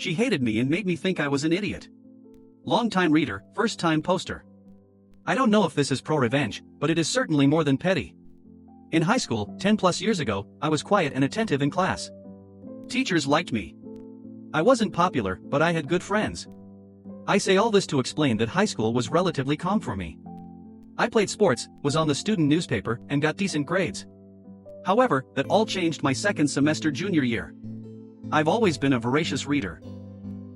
She hated me and made me think I was an idiot. Long-time reader, first-time poster. I don't know if this is pro-revenge, but it is certainly more than petty. In high school, 10 plus years ago, I was quiet and attentive in class. Teachers liked me. I wasn't popular, but I had good friends. I say all this to explain that high school was relatively calm for me. I played sports, was on the student newspaper, and got decent grades. However, that all changed my second semester junior year. I've always been a voracious reader.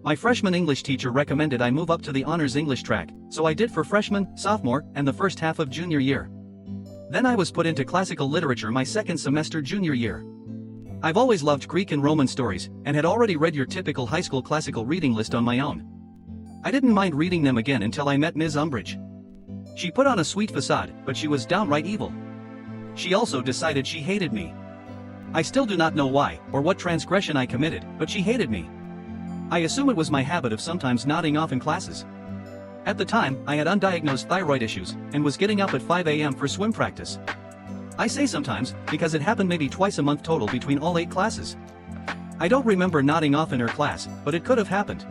My freshman English teacher recommended I move up to the honors English track, so I did for freshman, sophomore, and the first half of junior year. Then I was put into classical literature my second semester junior year. I've always loved Greek and Roman stories, and had already read your typical high school classical reading list on my own. I didn't mind reading them again until I met Ms. Umbridge. She put on a sweet facade, but she was downright evil. She also decided she hated me. I still do not know why, or what transgression I committed, but she hated me. I assume it was my habit of sometimes nodding off in classes. At the time, I had undiagnosed thyroid issues, and was getting up at 5 a.m. for swim practice. I say sometimes, because it happened maybe twice a month total between all 8 classes. I don't remember nodding off in her class, but it could have happened.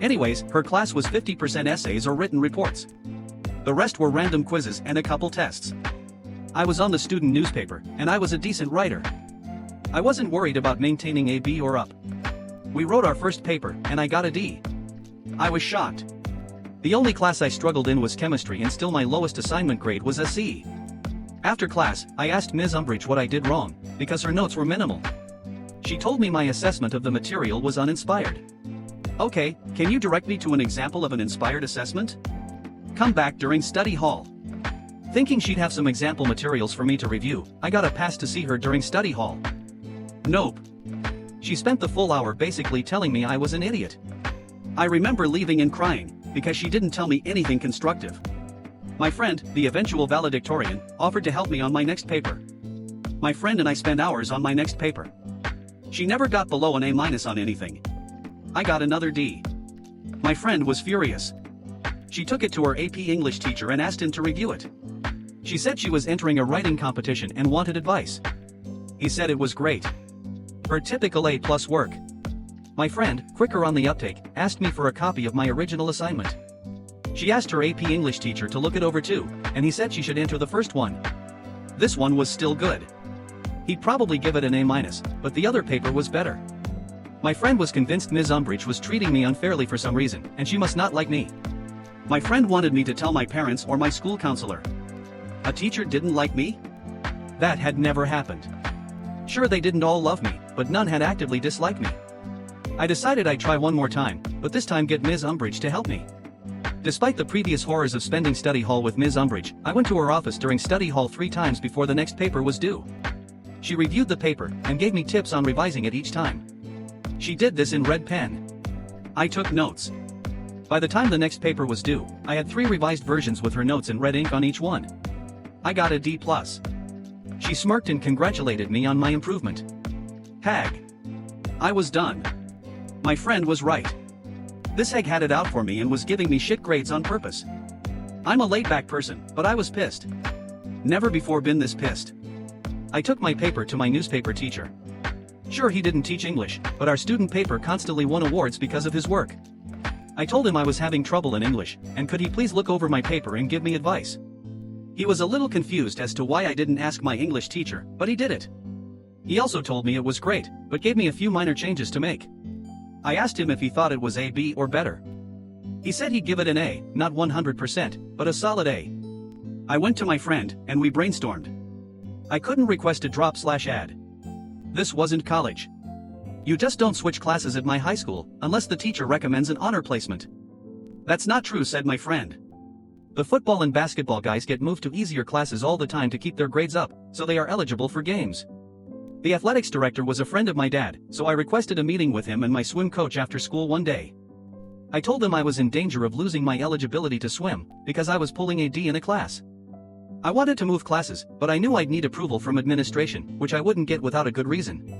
Anyways, her class was 50% essays or written reports. The rest were random quizzes and a couple tests. I was on the student newspaper, and I was a decent writer. I wasn't worried about maintaining a B or up. We wrote our first paper, and I got a D. I was shocked. The only class I struggled in was chemistry, and still my lowest assignment grade was a C. After class, I asked Ms. Umbridge what I did wrong, because her notes were minimal. She told me my assessment of the material was uninspired. Okay, can you direct me to an example of an inspired assessment? Come back during study hall. Thinking she'd have some example materials for me to review, I got a pass to see her during study hall. Nope. She spent the full hour basically telling me I was an idiot. I remember leaving and crying, because she didn't tell me anything constructive. My friend, the eventual valedictorian, offered to help me on my next paper. My friend and I spent hours on my next paper. She never got below an A- on anything. I got another D. My friend was furious. She took it to her AP English teacher and asked him to review it. She said she was entering a writing competition and wanted advice. He said it was great. Her typical A+ work. My friend, quicker on the uptake, asked me for a copy of my original assignment. She asked her AP English teacher to look it over too, and he said she should enter the first one. This one was still good. He'd probably give it an A-, but the other paper was better. My friend was convinced Ms. Umbridge was treating me unfairly for some reason, and she must not like me. My friend wanted me to tell my parents or my school counselor. A teacher didn't like me? That had never happened. Sure, they didn't all love me, but none had actively disliked me. I decided I'd try one more time, but this time get Ms. Umbridge to help me. Despite the previous horrors of spending study hall with Ms. Umbridge, I went to her office during study hall 3 times before the next paper was due. She reviewed the paper, and gave me tips on revising it each time. She did this in red pen. I took notes. By the time the next paper was due, I had 3 revised versions with her notes in red ink on each one. I got a D+. She smirked and congratulated me on my improvement. Hag. I was done. My friend was right. This hag had it out for me and was giving me shit grades on purpose. I'm a laid-back person, but I was pissed. Never before been this pissed. I took my paper to my newspaper teacher. Sure, he didn't teach English, but our student paper constantly won awards because of his work. I told him I was having trouble in English, and could he please look over my paper and give me advice. He was a little confused as to why I didn't ask my English teacher, but he did it. He also told me it was great, but gave me a few minor changes to make. I asked him if he thought it was A, B, or better. He said he'd give it an A, not 100%, but a solid A. I went to my friend, and we brainstormed. I couldn't request a drop/add. This wasn't college. You just don't switch classes at my high school, unless the teacher recommends an honor placement. That's not true, said my friend. The football and basketball guys get moved to easier classes all the time to keep their grades up, so they are eligible for games. The athletics director was a friend of my dad, so I requested a meeting with him and my swim coach after school one day. I told him I was in danger of losing my eligibility to swim, because I was pulling a D in a class. I wanted to move classes, but I knew I'd need approval from administration, which I wouldn't get without a good reason.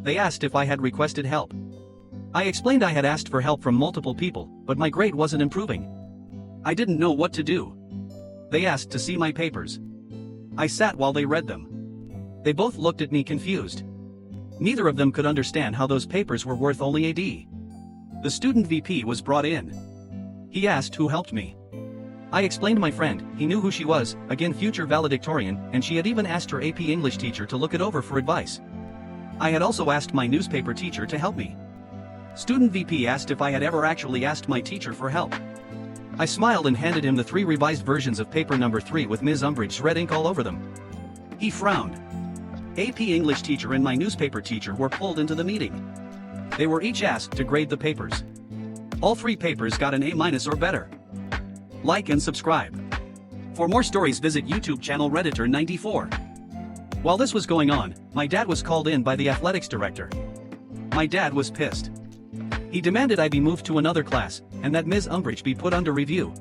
They asked if I had requested help. I explained I had asked for help from multiple people, but my grade wasn't improving. I didn't know what to do. They asked to see my papers. I sat while they read them. They both looked at me confused. Neither of them could understand how those papers were worth only a D. The student VP was brought in. He asked who helped me. I explained my friend, he knew who she was, again future valedictorian, and she had even asked her AP English teacher to look it over for advice. I had also asked my newspaper teacher to help me. Student VP asked if I had ever actually asked my teacher for help. I smiled and handed him the 3 revised versions of paper number 3 with Ms. Umbridge's red ink all over them. He frowned. AP English teacher and my newspaper teacher were pulled into the meeting. They were each asked to grade the papers. All 3 papers got an A- or better. Like and subscribe. For more stories, visit YouTube channel Redditor94. While this was going on, my dad was called in by the athletics director. My dad was pissed. He demanded I be moved to another class, and that Ms. Umbridge be put under review.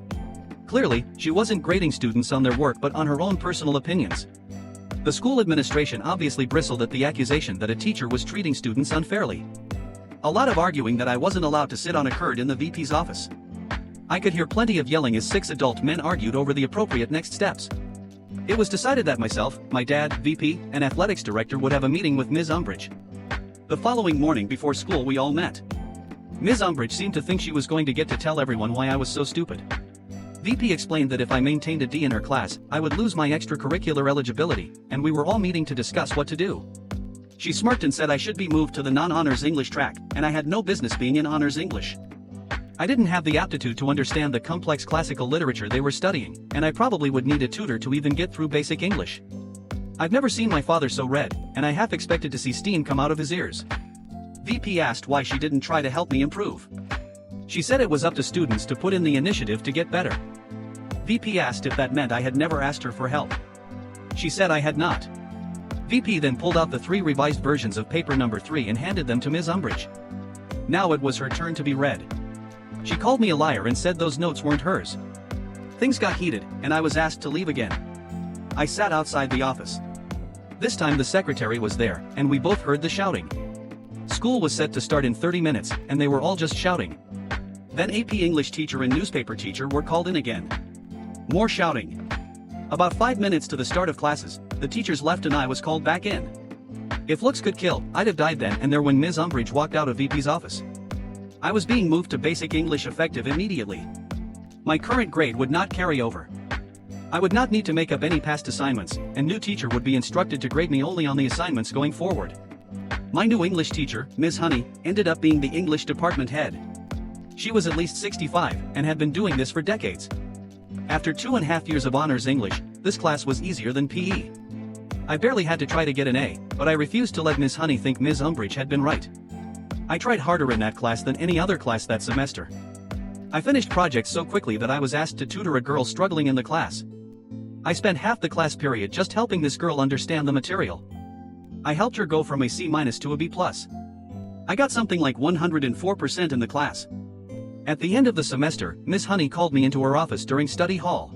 Clearly, she wasn't grading students on their work but on her own personal opinions. The school administration obviously bristled at the accusation that a teacher was treating students unfairly. A lot of arguing that I wasn't allowed to sit on occurred in the VP's office. I could hear plenty of yelling as 6 adult men argued over the appropriate next steps. It was decided that myself, my dad, VP, and athletics director would have a meeting with Ms. Umbridge. The following morning before school we all met. Ms. Umbridge seemed to think she was going to get to tell everyone why I was so stupid. VP explained that if I maintained a D in her class, I would lose my extracurricular eligibility, and we were all meeting to discuss what to do. She smirked and said I should be moved to the non-honors English track, and I had no business being in honors English. I didn't have the aptitude to understand the complex classical literature they were studying, and I probably would need a tutor to even get through basic English. I've never seen my father so red, and I half expected to see steam come out of his ears. VP asked why she didn't try to help me improve. She said it was up to students to put in the initiative to get better. VP asked if that meant I had never asked her for help. She said I had not. VP then pulled out the 3 revised versions of paper number 3 and handed them to Ms. Umbridge. Now it was her turn to be read. She called me a liar and said those notes weren't hers. Things got heated, and I was asked to leave again. I sat outside the office. This time the secretary was there, and we both heard the shouting. School was set to start in 30 minutes, and they were all just shouting. Then AP English teacher and newspaper teacher were called in again. More shouting. About 5 minutes to the start of classes, the teachers left and I was called back in. If looks could kill, I'd have died then and there when Ms. Umbridge walked out of VP's office. I was being moved to basic English effective immediately. My current grade would not carry over. I would not need to make up any past assignments, and new teacher would be instructed to grade me only on the assignments going forward. My new English teacher, Ms. Honey, ended up being the English department head. She was at least 65 and had been doing this for decades. After 2.5 years of honors English, this class was easier than PE. I barely had to try to get an A, but I refused to let Ms. Honey think Ms. Umbridge had been right. I tried harder in that class than any other class that semester. I finished projects so quickly that I was asked to tutor a girl struggling in the class. I spent half the class period just helping this girl understand the material. I helped her go from a C- to a B+. I got something like 104% in the class. At the end of the semester, Ms. Honey called me into her office during study hall.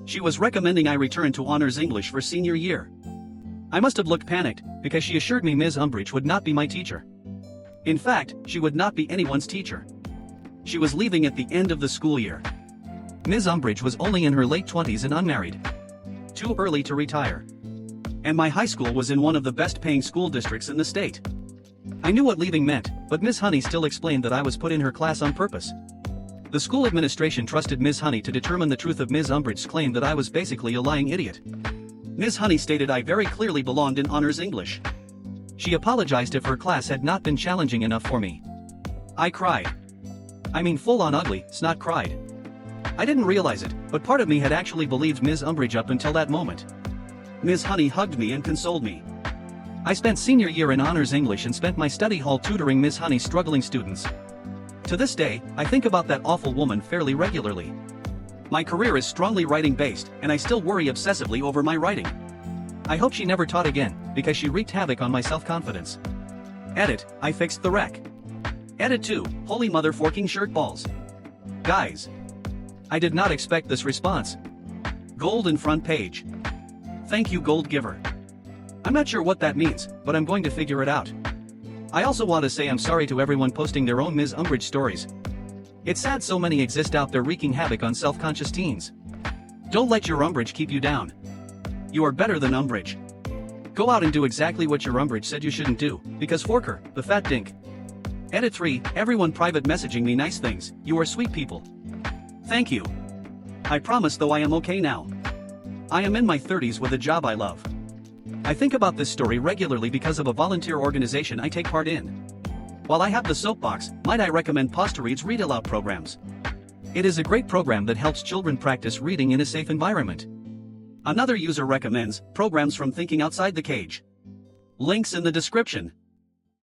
She was recommending I return to honors English for senior year. I must have looked panicked, because she assured me Ms. Umbridge would not be my teacher. In fact, she would not be anyone's teacher. She was leaving at the end of the school year. Ms. Umbridge was only in her late 20s and unmarried. Too early to retire. And my high school was in one of the best-paying school districts in the state. I knew what leaving meant, but Ms. Honey still explained that I was put in her class on purpose. The school administration trusted Ms. Honey to determine the truth of Ms. Umbridge's claim that I was basically a lying idiot. Ms. Honey stated I very clearly belonged in honors English. She apologized if her class had not been challenging enough for me. I cried. I mean full-on ugly, snot cried. I didn't realize it, but part of me had actually believed Ms. Umbridge up until that moment. Ms. Honey hugged me and consoled me. I spent senior year in honors English and spent my study hall tutoring Ms. Honey's struggling students. To this day, I think about that awful woman fairly regularly. My career is strongly writing-based, and I still worry obsessively over my writing. I hope she never taught again, because she wreaked havoc on my self-confidence. Edit, I fixed the wreck. Edit 2, holy mother forking shirt balls. Guys. I did not expect this response. Gold in front page. Thank you, gold giver. I'm not sure what that means, but I'm going to figure it out. I also want to say I'm sorry to everyone posting their own Ms. Umbridge stories. It's sad so many exist out there wreaking havoc on self-conscious teens. Don't let your Umbridge keep you down. You are better than Umbridge. Go out and do exactly what your Umbridge said you shouldn't do, because fork her, the fat dink. Edit 3, everyone private messaging me nice things, you are sweet people. Thank you. I promise though I am okay now. I am in my 30s with a job I love. I think about this story regularly because of a volunteer organization I take part in. While I have the soapbox, might I recommend Posteread's Read Aloud programs. It is a great program that helps children practice reading in a safe environment. Another user recommends programs from Thinking Outside the Cage. Links in the description.